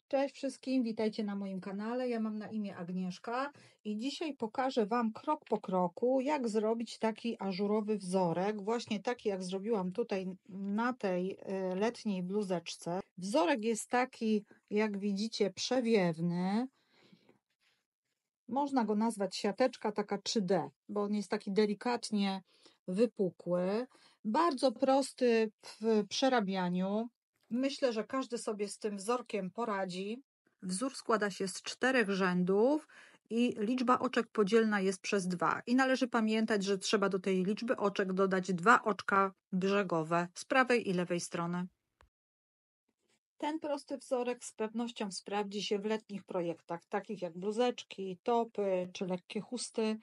Cześć wszystkim, witajcie na moim kanale. Ja mam na imię Agnieszka i dzisiaj pokażę Wam krok po kroku, jak zrobić taki ażurowy wzorek, właśnie taki jak zrobiłam tutaj na tej letniej bluzeczce. Wzorek jest taki, jak widzicie, przewiewny. Można go nazwać siateczka taka 3D, bo on jest taki delikatnie wypukły, bardzo prosty w przerabianiu. Myślę, że każdy sobie z tym wzorkiem poradzi. Wzór składa się z 4 rzędów i liczba oczek podzielna jest przez 2. I należy pamiętać, że trzeba do tej liczby oczek dodać 2 oczka brzegowe z prawej i lewej strony. Ten prosty wzorek z pewnością sprawdzi się w letnich projektach, takich jak bluzeczki, topy czy lekkie chusty.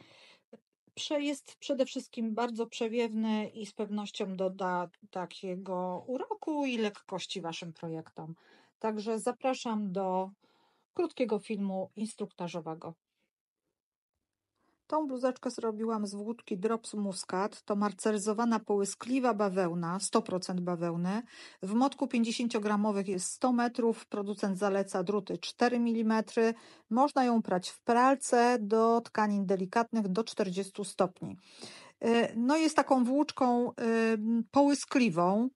Jest przede wszystkim bardzo przewiewny i z pewnością doda takiego uroku i lekkości Waszym projektom. Także zapraszam do krótkiego filmu instruktażowego. Tą bluzeczkę zrobiłam z włóczki Drops Muscat. To marceryzowana połyskliwa bawełna, 100% bawełny. W motku 50-gramowych jest 100 metrów. Producent zaleca druty 4 mm. Można ją prać w pralce do tkanin delikatnych do 40 stopni. No jest taką włóczką połyskliwą.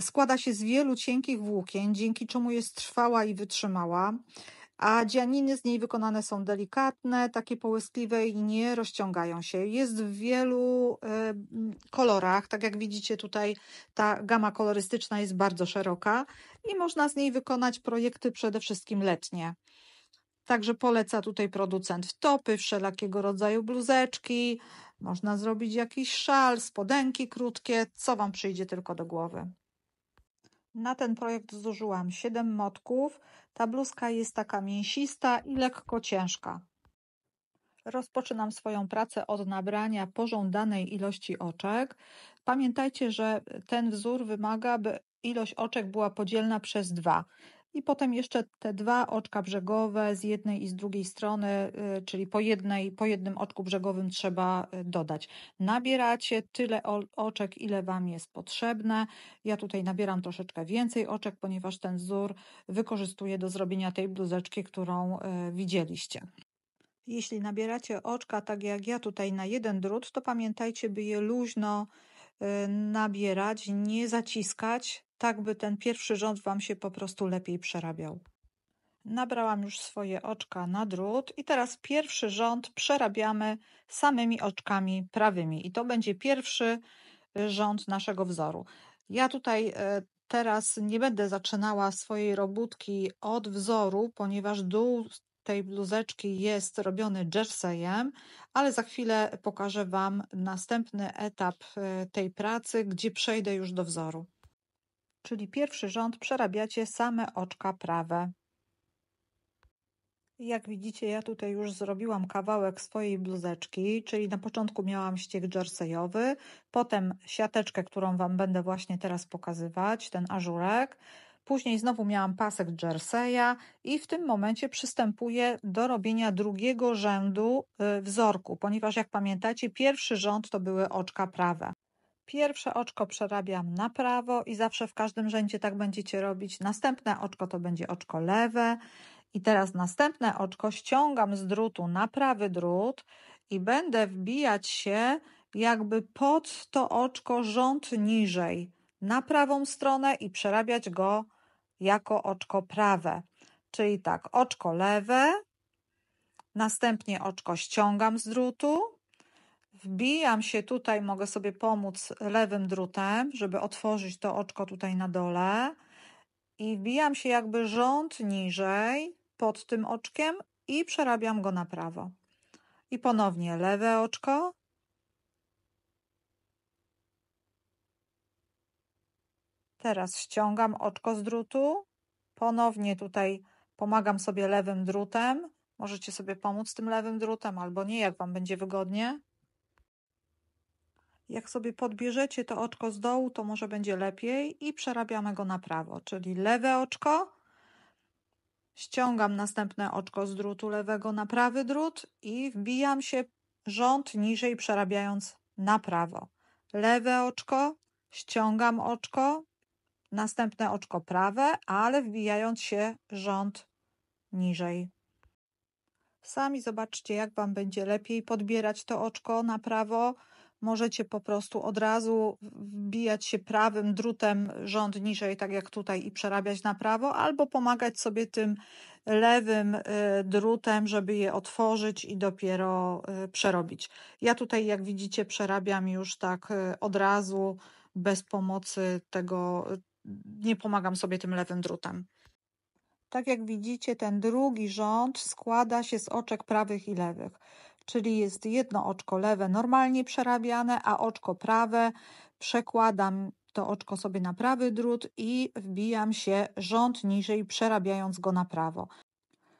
Składa się z wielu cienkich włókien, dzięki czemu jest trwała i wytrzymała. A dzianiny z niej wykonane są delikatne, takie połyskliwe i nie rozciągają się. Jest w wielu kolorach, tak jak widzicie tutaj ta gama kolorystyczna jest bardzo szeroka i można z niej wykonać projekty przede wszystkim letnie. Także poleca tutaj producent topy, wszelakiego rodzaju bluzeczki, można zrobić jakiś szal, spodenki krótkie, co Wam przyjdzie tylko do głowy. Na ten projekt zużyłam 7 motków. Ta bluzka jest taka mięsista i lekko ciężka. Rozpoczynam swoją pracę od nabrania pożądanej ilości oczek. Pamiętajcie, że ten wzór wymaga, by ilość oczek była podzielna przez 2. I potem jeszcze te 2 oczka brzegowe z jednej i z drugiej strony, czyli po jednym oczku brzegowym trzeba dodać. Nabieracie tyle oczek, ile Wam jest potrzebne. Ja tutaj nabieram troszeczkę więcej oczek, ponieważ ten wzór wykorzystuję do zrobienia tej bluzeczki, którą widzieliście. Jeśli nabieracie oczka, tak jak ja tutaj na jeden drut, to pamiętajcie, by je luźno nabierać, nie zaciskać, tak by ten pierwszy rząd Wam się po prostu lepiej przerabiał. Nabrałam już swoje oczka na drut i teraz pierwszy rząd przerabiamy samymi oczkami prawymi i to będzie pierwszy rząd naszego wzoru. Ja tutaj teraz nie będę zaczynała swojej robótki od wzoru, ponieważ dół tej bluzeczki jest robiony jerseyem, ale za chwilę pokażę Wam następny etap tej pracy, gdzie przejdę już do wzoru. Czyli pierwszy rząd przerabiacie same oczka prawe. Jak widzicie, ja tutaj już zrobiłam kawałek swojej bluzeczki, czyli na początku miałam ścieg jerseyowy, potem siateczkę, którą Wam będę właśnie teraz pokazywać, ten ażurek. Później znowu miałam pasek jerseya i w tym momencie przystępuję do robienia drugiego rzędu wzorku, ponieważ jak pamiętacie, pierwszy rząd to były oczka prawe. Pierwsze oczko przerabiam na prawo i zawsze w każdym rzędzie tak będziecie robić. Następne oczko to będzie oczko lewe. I teraz następne oczko ściągam z drutu na prawy drut i będę wbijać się jakby pod to oczko rząd niżej na prawą stronę i przerabiać go jako oczko prawe. Czyli tak, oczko lewe, następnie oczko ściągam z drutu, wbijam się tutaj, mogę sobie pomóc lewym drutem, żeby otworzyć to oczko tutaj na dole i wbijam się jakby rząd niżej pod tym oczkiem i przerabiam go na prawo. I ponownie lewe oczko. Teraz ściągam oczko z drutu. Ponownie tutaj pomagam sobie lewym drutem. Możecie sobie pomóc tym lewym drutem albo nie, jak Wam będzie wygodnie. Jak sobie podbierzecie to oczko z dołu, to może będzie lepiej i przerabiamy go na prawo, czyli lewe oczko. Ściągam następne oczko z drutu lewego na prawy drut i wbijam się rząd niżej, przerabiając na prawo. Lewe oczko, ściągam oczko, następne oczko prawe, ale wbijając się rząd niżej. Sami zobaczcie, jak Wam będzie lepiej podbierać to oczko na prawo. Możecie po prostu od razu wbijać się prawym drutem rząd niżej, tak jak tutaj, i przerabiać na prawo, albo pomagać sobie tym lewym drutem, żeby je otworzyć i dopiero przerobić. Ja tutaj, jak widzicie, przerabiam już tak od razu, bez pomocy tego, nie pomagam sobie tym lewym drutem. Tak jak widzicie, ten drugi rząd składa się z oczek prawych i lewych, czyli jest jedno oczko lewe normalnie przerabiane, a oczko prawe przekładam to oczko sobie na prawy drut i wbijam się rząd niżej, przerabiając go na prawo.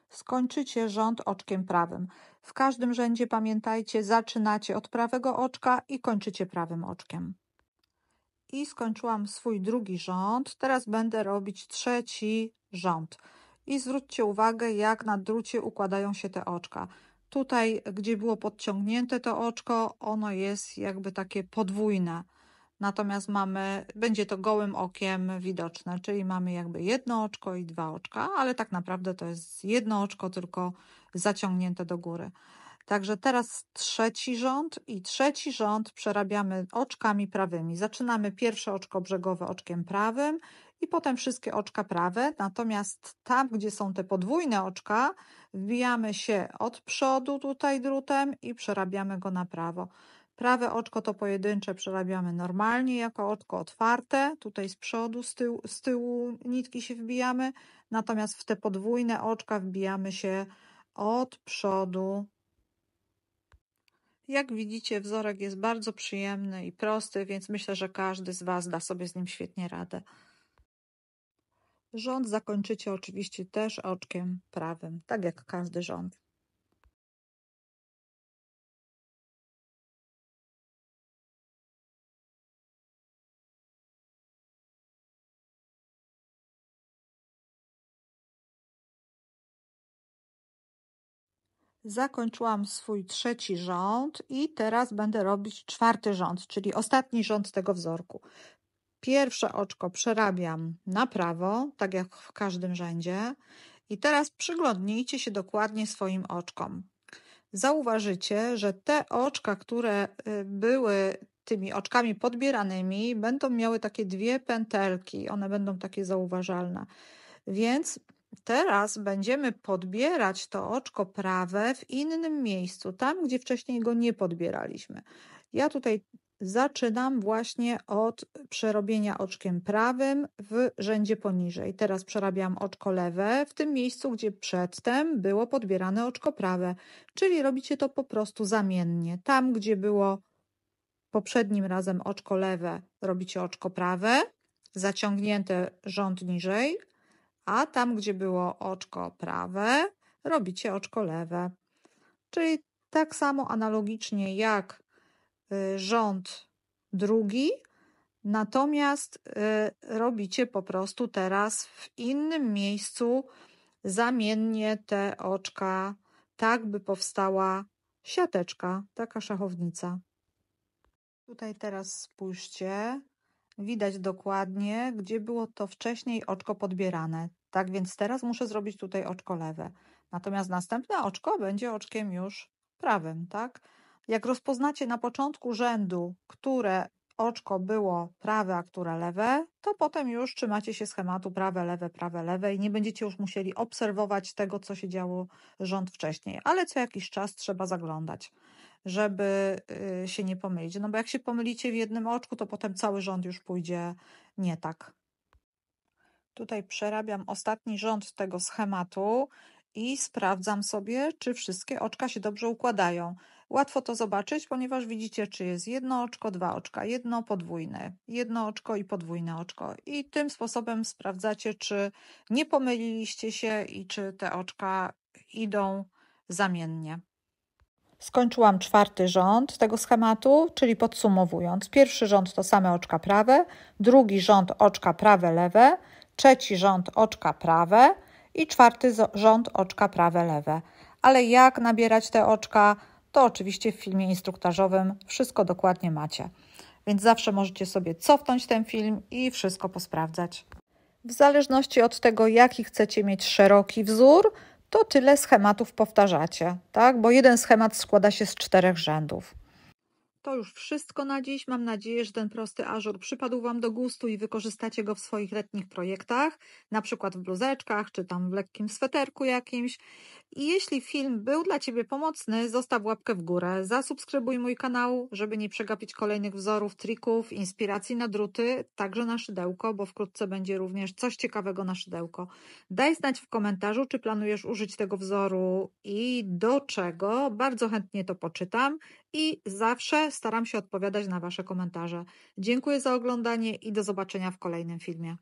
Skończycie rząd oczkiem prawym. W każdym rzędzie pamiętajcie, zaczynacie od prawego oczka i kończycie prawym oczkiem. I skończyłam swój drugi rząd. Teraz będę robić trzeci rząd. I zwróćcie uwagę, jak na drucie układają się te oczka. Tutaj, gdzie było podciągnięte to oczko, ono jest jakby takie podwójne. Natomiast będzie to gołym okiem widoczne, czyli mamy jakby jedno oczko i dwa oczka, ale tak naprawdę to jest jedno oczko, tylko zaciągnięte do góry. Także teraz trzeci rząd przerabiamy oczkami prawymi. Zaczynamy pierwsze oczko brzegowe oczkiem prawym i potem wszystkie oczka prawe. Natomiast tam, gdzie są te podwójne oczka, wbijamy się od przodu tutaj drutem i przerabiamy go na prawo. Prawe oczko to pojedyncze przerabiamy normalnie jako oczko otwarte. Tutaj z przodu, z tyłu nitki się wbijamy. Natomiast w te podwójne oczka wbijamy się od przodu. Jak widzicie, wzorek jest bardzo przyjemny i prosty, więc myślę, że każdy z Was da sobie z nim świetnie radę. Rząd zakończycie oczywiście też oczkiem prawym, tak jak każdy rząd. Zakończyłam swój trzeci rząd i teraz będę robić czwarty rząd, czyli ostatni rząd tego wzorku. Pierwsze oczko przerabiam na prawo, tak jak w każdym rzędzie. I teraz przyglądnijcie się dokładnie swoim oczkom. Zauważycie, że te oczka, które były tymi oczkami podbieranymi, będą miały takie dwie pętelki. One będą takie zauważalne. Więc teraz będziemy podbierać to oczko prawe w innym miejscu, tam gdzie wcześniej go nie podbieraliśmy. Ja tutaj zaczynam właśnie od przerobienia oczkiem prawym w rzędzie poniżej. Teraz przerabiam oczko lewe w tym miejscu, gdzie przedtem było podbierane oczko prawe, czyli robicie to po prostu zamiennie. Tam, gdzie było poprzednim razem oczko lewe, robicie oczko prawe, zaciągnięte rząd niżej, a tam, gdzie było oczko prawe, robicie oczko lewe. Czyli tak samo analogicznie jak rząd drugi, natomiast robicie po prostu teraz w innym miejscu zamiennie te oczka, tak by powstała siateczka, taka szachownica. Tutaj teraz spójrzcie. Widać dokładnie, gdzie było to wcześniej oczko podbierane. Tak więc teraz muszę zrobić tutaj oczko lewe. Natomiast następne oczko będzie oczkiem już prawym, tak? Jak rozpoznacie na początku rzędu, które oczko było prawe, a które lewe, to potem już trzymacie się schematu prawe, lewe i nie będziecie już musieli obserwować tego, co się działo rząd wcześniej. Ale co jakiś czas trzeba zaglądać, żeby się nie pomylić. No bo jak się pomylicie w jednym oczku, to potem cały rząd już pójdzie nie tak. Tutaj przerabiam ostatni rząd tego schematu i sprawdzam sobie, czy wszystkie oczka się dobrze układają. Łatwo to zobaczyć, ponieważ widzicie, czy jest jedno oczko, dwa oczka, jedno podwójne, jedno oczko i podwójne oczko. I tym sposobem sprawdzacie, czy nie pomyliliście się i czy te oczka idą zamiennie. Skończyłam czwarty rząd tego schematu, czyli podsumowując, pierwszy rząd to same oczka prawe, drugi rząd oczka prawe, lewe, trzeci rząd oczka prawe i czwarty rząd oczka prawe, lewe. Ale jak nabierać te oczka, to oczywiście w filmie instruktażowym wszystko dokładnie macie. Więc zawsze możecie sobie cofnąć ten film i wszystko posprawdzać. W zależności od tego, jaki chcecie mieć szeroki wzór, to tyle schematów powtarzacie, tak? Bo jeden schemat składa się z 4 rzędów. To już wszystko na dziś. Mam nadzieję, że ten prosty ażur przypadł Wam do gustu i wykorzystacie go w swoich letnich projektach, na przykład w bluzeczkach, czy tam w lekkim sweterku jakimś. I jeśli film był dla Ciebie pomocny, zostaw łapkę w górę, zasubskrybuj mój kanał, żeby nie przegapić kolejnych wzorów, trików, inspiracji na druty, także na szydełko, bo wkrótce będzie również coś ciekawego na szydełko. Daj znać w komentarzu, czy planujesz użyć tego wzoru i do czego. Bardzo chętnie to poczytam i zawsze staram się odpowiadać na Wasze komentarze. Dziękuję za oglądanie i do zobaczenia w kolejnym filmie.